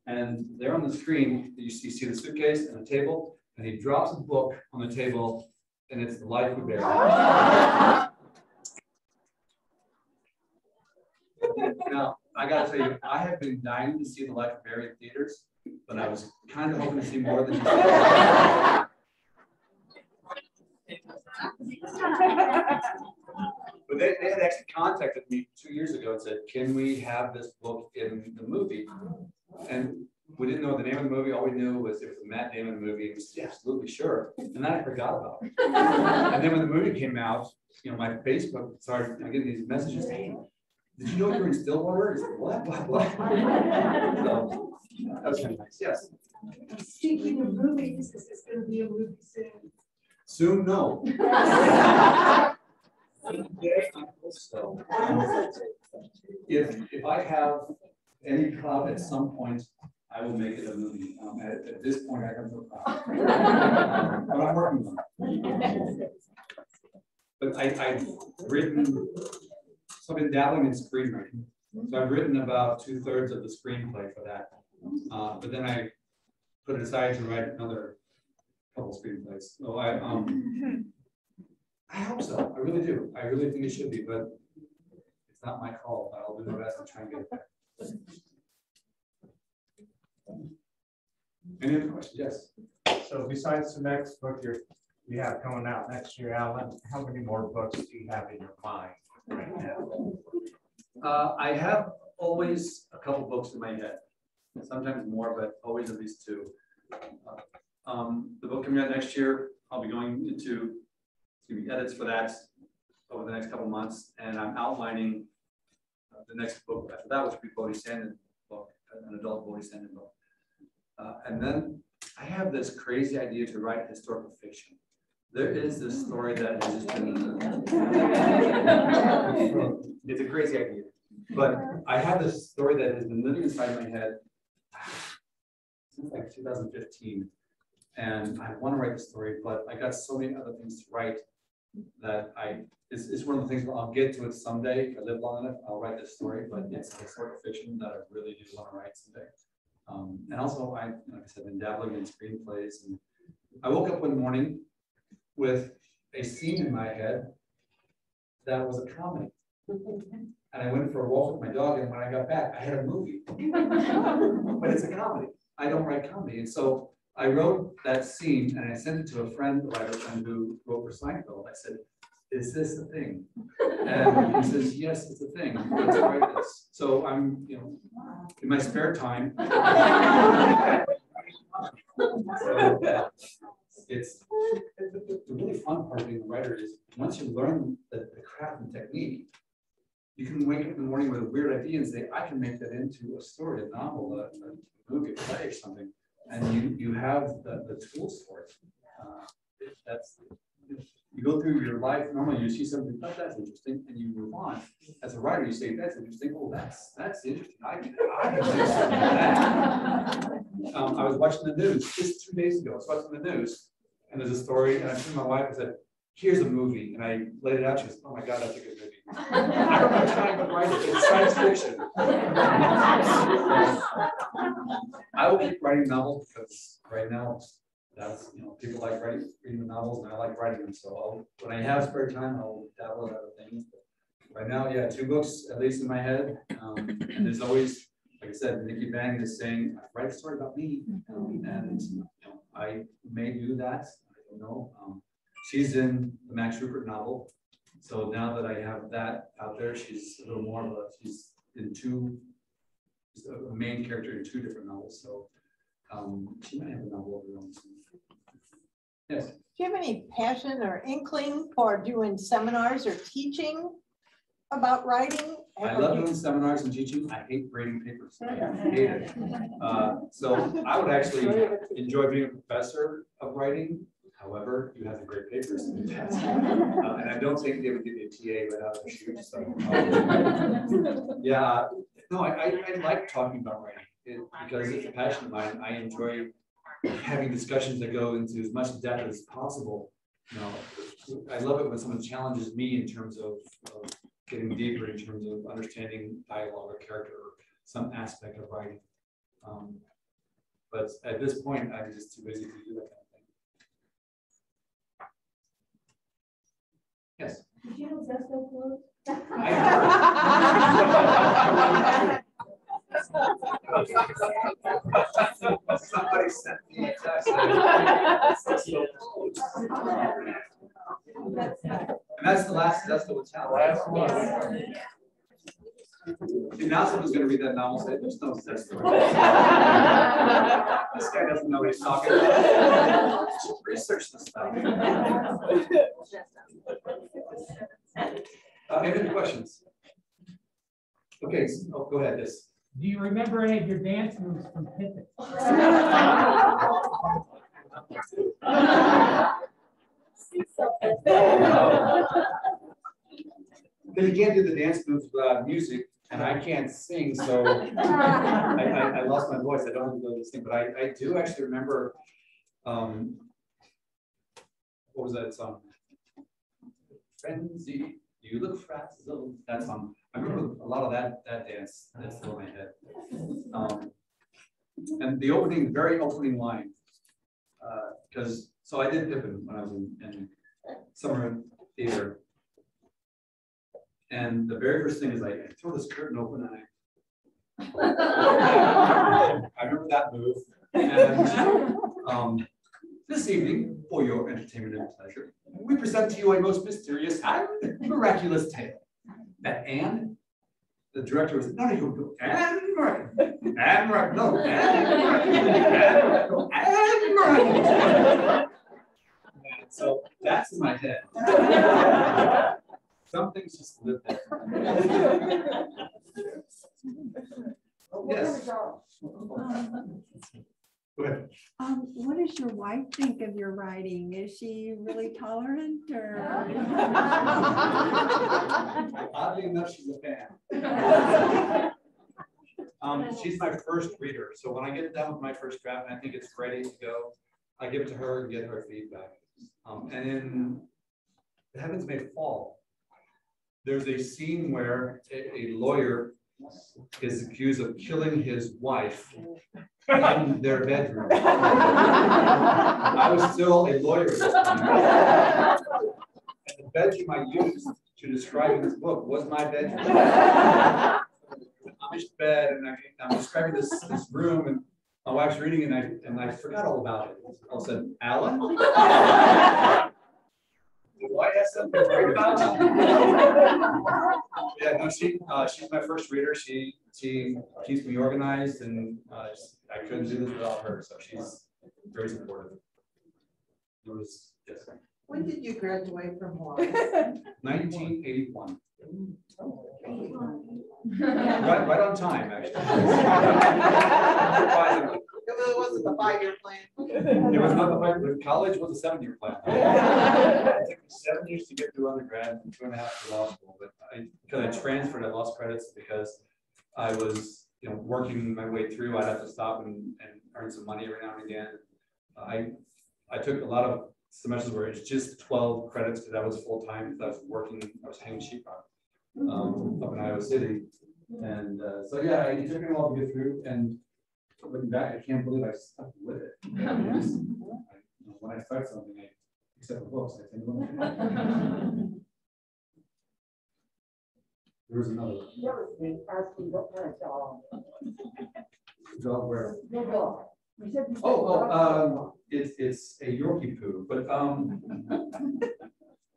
And there on the screen, you see the suitcase and the table, and he drops a book on the table, and it's The Life We Bear. Now, I gotta tell you, I have been dying to see The Life We Bear in theaters, but I was kind of hoping to see more than But they had actually contacted me 2 years ago and said, can we have this book in the movie? And we didn't know the name of the movie. All we knew was it was a Matt Damon movie. It was absolutely sure. And then I forgot about it. And then when the movie came out, my Facebook started getting these messages. Hey, did you know you were in Stillwater? It's like, what? So that was kind of nice. Yes. Speaking of movies, is this going to be a movie soon? Soon, no. So, if I have any clout at some point, I will make it a movie. At this point, I have no clout. But I'm working on it. But I've written, so I've been dabbling in screenwriting. So I've written about 2/3 of the screenplay for that. But then I put it aside to write another couple screenplays. So I hope so. I really do. I really think it should be, but it's not my call. But I'll do my best to try and get it back. Any other questions? Yes. So besides the next book you have coming out next year, Alan, how many more books do you have in your mind right now? I have always a couple books in my head, sometimes more, but always at least two. The book coming out next year, I'll be going into edits for that over the next couple of months, and I'm outlining the next book after that, which will be Bodhi Sandin book, an adult Bodhi Sandin book. And then I have this crazy idea to write historical fiction. There is this story that has just been, it's a crazy idea, but I have this story that has been living inside my head since like 2015. And I want to write the story, but I got so many other things to write that it's one of the things where I'll get to it someday. If I live long enough, I'll write this story, but it's historical fiction that I really do want to write someday. And also, like I said, been dabbling in screenplays. And I woke up one morning with a scene in my head that was a comedy. And I went for a walk with my dog, and when I got back, I had a movie. But it's a comedy. I don't write comedy. And so I wrote that scene, and I sent it to a friend, a writer friend who wrote for Seinfeld. I said, "Is this a thing?" And he says, "Yes, it's a thing. Let's write this." So I'm, in my spare time. So it's the really fun part of being a writer is once you learn the craft and technique, you can wake up in the morning with a weird idea and say, "I can make that into a story, a novel, a movie, a play, or something." And you have the tools for it. You go through your life, normally you see something, oh, that's interesting, and you move on. As a writer, you say, that's interesting, oh, that's interesting. I can do something like that. I was watching the news just 2 days ago. I was watching the news, and there's a story, and I turned to my wife and said, "Here's a movie." And I laid it out, she goes, "Oh my God, that's a good movie." I don't have time to write it, it's science fiction. I will keep writing novels because right now, that's, people like reading the novels, and I like writing them. So when I have spare time, I'll dabble in other things. But right now, yeah, 2 books at least in my head. And there's always, like I said, Nikki Bang is saying, "Write a story about me," and I may do that. I don't know. She's in the Max Rupert novel, so now that I have that out there, she's a little more of she's in she's a main character in 2 different novels. So she might have a novel of her own soon. Yes. Do you have any passion or inkling for doing seminars or teaching about writing? I love doing seminars and teaching. I hate grading papers. I hate it. So I would actually enjoy being a professor of writing. However, you have to grade papers. And I don't think they would give you a TA right out of the chute. So, yeah, no, I like talking about writing because it's a passion of mine. I enjoy having discussions that go into as much depth as possible. I love it when someone challenges me in terms of getting deeper in terms of understanding dialogue or character or some aspect of writing. But at this point, I'm just too busy to do that kind of thing. Yes? Did you have Zesto clothes? Somebody sent me a text. And that's the last, that's the last one. See, now someone's going to read that novel and say, "There's no such story." This guy doesn't know what he's talking about. Research this stuff. Any other questions? Okay, so, go ahead. Yes. Do you remember any of your dance moves from Pippin? Because you can't do the dance moves without music, and I can't sing, so I lost my voice. I don't have to go to this thing, but I do actually remember. What was that song? Frenzy. You look frazzled. That's on. I remember a lot of that dance. That's still in my head. And the very opening line, because so I did Pippin when I was in summer theater, and the very first thing is I throw this curtain open and I remember that move. And this evening, for your entertainment and pleasure, we present to you a most mysterious and miraculous tale. That Anne, the director was, no, you go, Anne miraculous, Anne miraculous, no, Anne miraculous. So that's in my head. Some things just live there. Yes. Go ahead. What does your wife think of your writing? Is she really tolerant or? Oddly enough, she's a fan. She's my first reader. So when I get done with my first draft and I think it's ready to go, I give it to her and get her feedback. And in The Heavens May Fall, there's a scene where a lawyer is accused of killing his wife in their bedroom. I was still a lawyer at this time. And the bedroom I used to describe in this book was my bedroom. Amish bed, and I'm describing this room, and my wife's reading it, and I forgot all about it. All of a sudden, Alan? Do I have something to worry about? Yeah, no, she's my first reader. She keeps me organized, and I couldn't do this without her. So she's very supportive. It was, yes. When did you graduate from Hawaii? 1981. Right on time, actually. It wasn't the 5-year plan. It was not the 5-year. College was a 7-year plan. It took me 7 years to get through undergrad and 2.5 for law school. But because I transferred, I lost credits because I was, working my way through. I'd have to stop and earn some money every now and again. I took a lot of semesters where it's just 12 credits because I was full time. Because I was working, I was hanging sheetrock up in Iowa City, and so yeah, it took me a while to get through. And looking back, I can't believe I stuck with it. When I start something, except for books, I think. There was another one. Asking what kind of dog? Dog where? The dog. You said you It's a Yorkie poo, but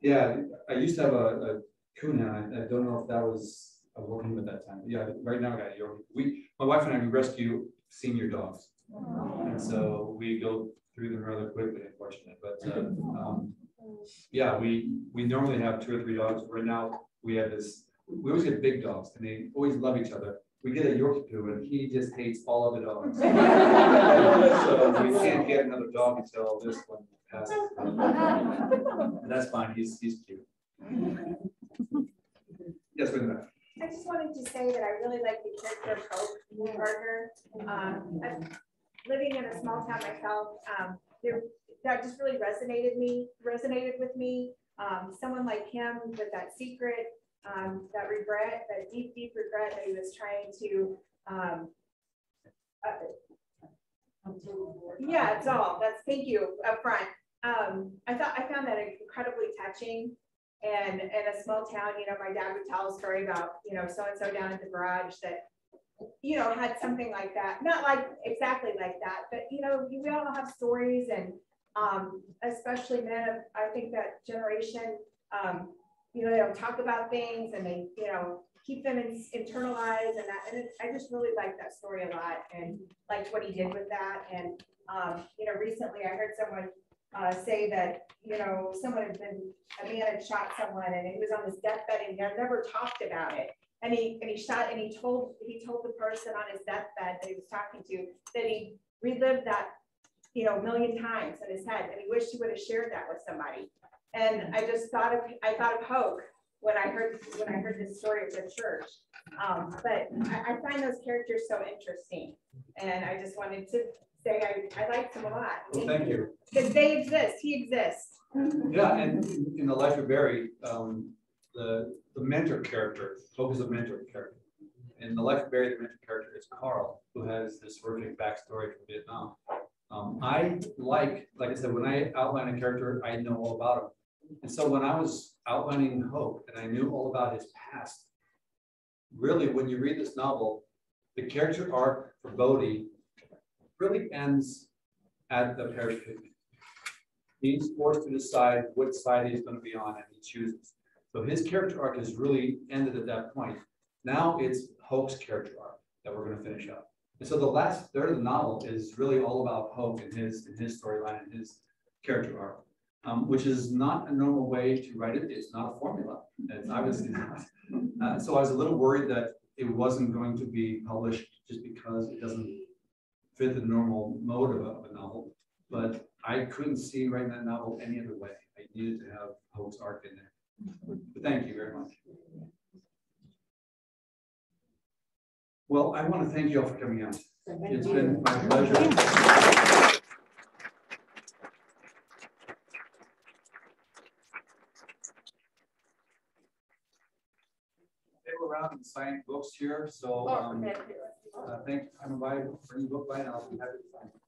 yeah, I used to have a coonhound. I don't know if that was a working at that time. Yeah, right now I got a Yorkie. My wife and I, we rescue senior dogs, and so we go through them rather quickly, unfortunately. But yeah, we normally have 2 or 3 dogs. Right now we have this. We always get big dogs, and they always love each other. We get a Yorkie poo, and he just hates all of the dogs. So we can't get another dog until this one passes. And that's fine. He's cute. Yes, wait a minute. I just wanted to say that I really like the character of Hope Gardner. Living in a small town myself, that just really resonated with me. Someone like him with that secret, that regret, that deep regret that he was trying to. Yeah, it's all. Thank you up front. I found that incredibly touching. And in a small town, my dad would tell a story about, so-and-so down at the garage that, had something like that. Not like exactly like that, but, we all have stories, and especially men, I think that generation, they don't talk about things, and they, keep them internalized, and that, and I just really like that story a lot, and liked what he did with that. And, recently I heard someone say that, a man had shot someone, and he was on his deathbed, and he never talked about it. And he told the person on his deathbed that he was talking to that he relived that, 1 million times in his head, and he wished he would have shared that with somebody. And I thought of Hope when I heard this story of the church. But I find those characters so interesting, and I just wanted to say I liked them a lot. Well, thank you. Because they exist. He exists. Yeah, and in The Life of Barry, the mentor character, Hope is a mentor character. In The Life of Barry, the mentor character is Carl, who has this horrific backstory from Vietnam. I like I said, when I outline a character, I know all about him. And so when I was outlining Hope and I knew all about his past, really, when you read this novel, the character arc for Bodhi really ends at the parish picnic. He's forced to decide which side he's going to be on, and he chooses. So his character arc has really ended at that point. Now it's Hope's character arc that we're going to finish up. And so the last third of the novel is really all about Hope and his storyline and his character arc, which is not a normal way to write it. It's not a formula. So I was a little worried that it wasn't going to be published just because it doesn't fit the normal mode of a novel. But I couldn't see writing that novel any other way. I needed to have Hope's arc in there. But thank you very much. Well, I want to thank you all for coming out. It's been my pleasure. They were around and signing books here, so thanks for coming by, bring your book by, and I'll be happy to sign it.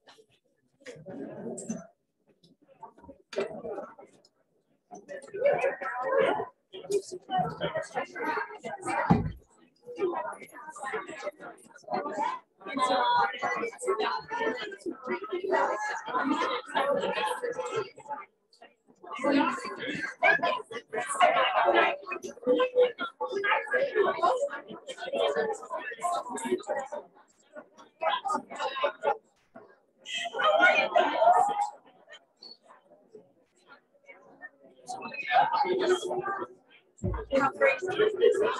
How crazy is this?